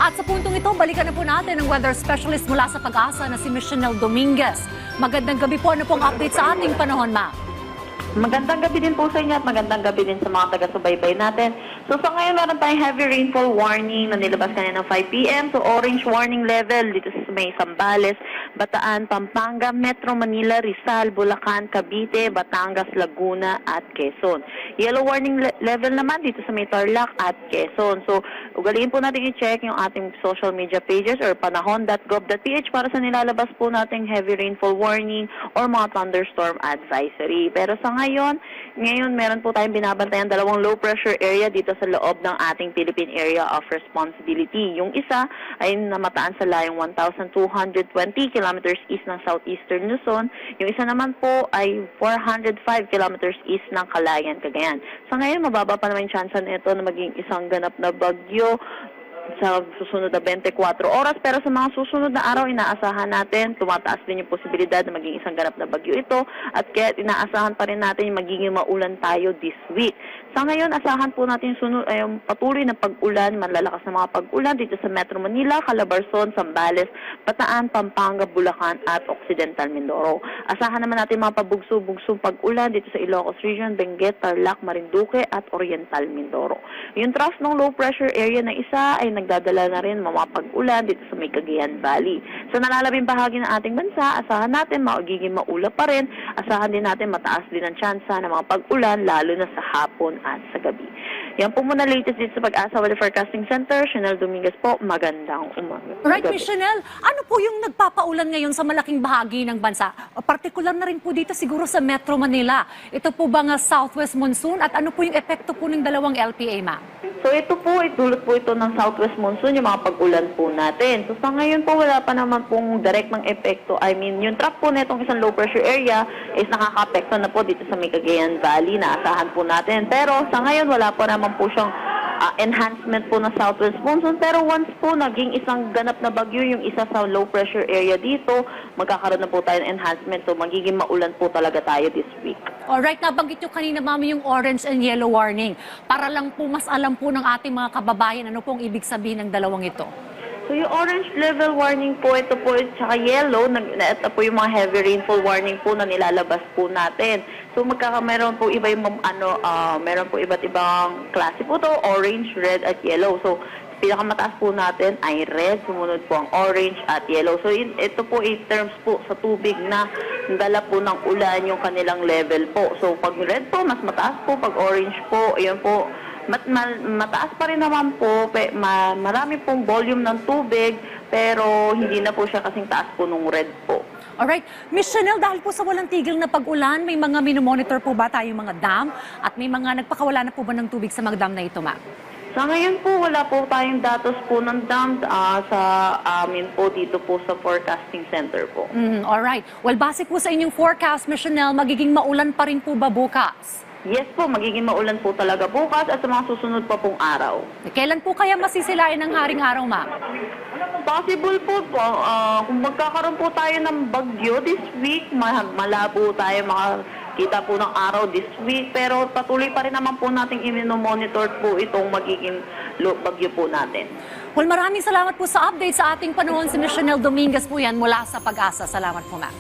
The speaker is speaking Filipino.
At sa puntong ito, balikan na po natin ang weather specialist mula sa Pag-asa na si Michelle Dominguez. Magandang gabi po. Ano pong update sa ating panahon, ma'am? Magandang gabi din po sa inyo at magandang gabi din sa mga taga-subaybay natin. So sa ngayon meron tayong heavy rainfall warning na nilabas kanina ng 5 p.m. So orange warning level dito sa may Zambales, Bataan, Pampanga, Metro Manila, Rizal, Bulacan, Cavite, Batangas, Laguna at Quezon. Yellow warning level naman dito sa may Tarlac at Quezon. So ugaliin po natin i-check yung ating social media pages or panahon.gov.ph para sa nilalabas po nating heavy rainfall warning or mga thunderstorm advisory. Pero sa ngayon meron po tayong binabantayan dalawang low pressure area dito sa loob ng ating Philippine Area of Responsibility. Yung isa ay namataan sa layong 1,220 kilometers east ng southeastern Luzon. Yung isa naman po ay 405 kilometers east ng Calayan, Cagayan. Sa ngayon, mababa pa naman yung chance nito na maging isang ganap na bagyo sa susunod na 24 oras. Pero sa mga susunod na araw, inaasahan natin, tumataas din yung posibilidad na maging isang ganap na bagyo ito at kaya inaasahan pa rin natin yung magiging maulan tayo this week. Sa ngayon, asahan po natin patuloy na pag-ulan, malalakas na mga pag-ulan dito sa Metro Manila, Calabarzon, Zambales, Bataan, Pampanga, Bulacan at Occidental Mindoro. Asahan naman natin mga pabugso-bugsong pag-ulan dito sa Ilocos Region, Benguet, Tarlac, Marinduque at Oriental Mindoro. Yung trough ng low pressure area na isa ay nagdadala na rin mga pag-ulan dito sa may Cagayan Valley. Sa nalalabing bahagi ng ating bansa, asahan natin magiging maulap pa rin. Asahan din natin mataas din ang tsansa ng mga pag-ulan lalo na sa hapon at sa gabi. Yan po muna latest dito sa Pag-asa Weather Forecasting Center. Chanel Dominguez po, magandang umaga. Right, Miss Chanel, ano po yung nagpapaulan ngayon sa malaking bahagi ng bansa? Partikular na rin po dito siguro sa Metro Manila. Ito po ba nga southwest monsoon at ano po yung epekto po ng dalawang LPA, ma'am? So ito po, dulot po ito ng southwest monsoon, yung mga pag-ulan po natin. So sa ngayon po, wala pa naman pong direct ng epekto. I mean, yung track po netong isang low pressure area is nakaka-apekto na po dito sa may Cagayan Valley, naasahan po natin. Pero sa ngayon, wala po naman po siyang enhancement po ng southwest monsoon. Pero once po naging isang ganap na bagyo yung isa sa low pressure area dito, magkakaroon na po tayo ng enhancement. So magiging maulan po talaga tayo this week. Alright, nabanggit nyo kanina, mami, yung orange and yellow warning. Para lang po mas alam po ng ating mga kababayan ano pong ibig sabihin ng dalawang ito. So yung orange level warning po, ito po, tsaka yellow, ito po yung mga heavy rainfall warning po na nilalabas po natin. So meron po iba yung meron po iba't ibang klase po to, orange, red at yellow. So pinakamataas po natin ay red, sumunod po ang orange at yellow. So ito po terms po sa tubig na dala po ng ulan yung kanilang level po. So pag red po, mas mataas po, pag orange po, ayan po, mataas pa rin naman po, marami pong volume ng tubig, pero hindi na po siya kasing taas po nung red po. Alright, Miss Chanel, dahil po sa walang tigil na pag-ulan, may mga minomonitor po ba tayong mga dam at may mga nagpakawala na po ba ng tubig sa mga dam na ito, ma'am? Sa ngayon po, wala po tayong datos po ng dam sa amin po dito po sa forecasting center po. Alright, well, base po sa inyong forecast, Miss Chanel, magiging maulan pa rin po ba bukas? Yes po, magiging maulan po talaga bukas at sa mga susunod pa pong araw. Kailan po kaya masisilayan ng haring araw, ma'am? Possible po, kung magkakaroon po tayo ng bagyo this week, malabo tayo makakita po ng araw this week, pero patuloy pa rin naman po nating i-monitor po itong magiging bagyo po natin. Well, maraming salamat po sa update sa ating panahon. Si Miss Chanel Dominguez po yan mula sa Pag-asa. Salamat po, ma'am.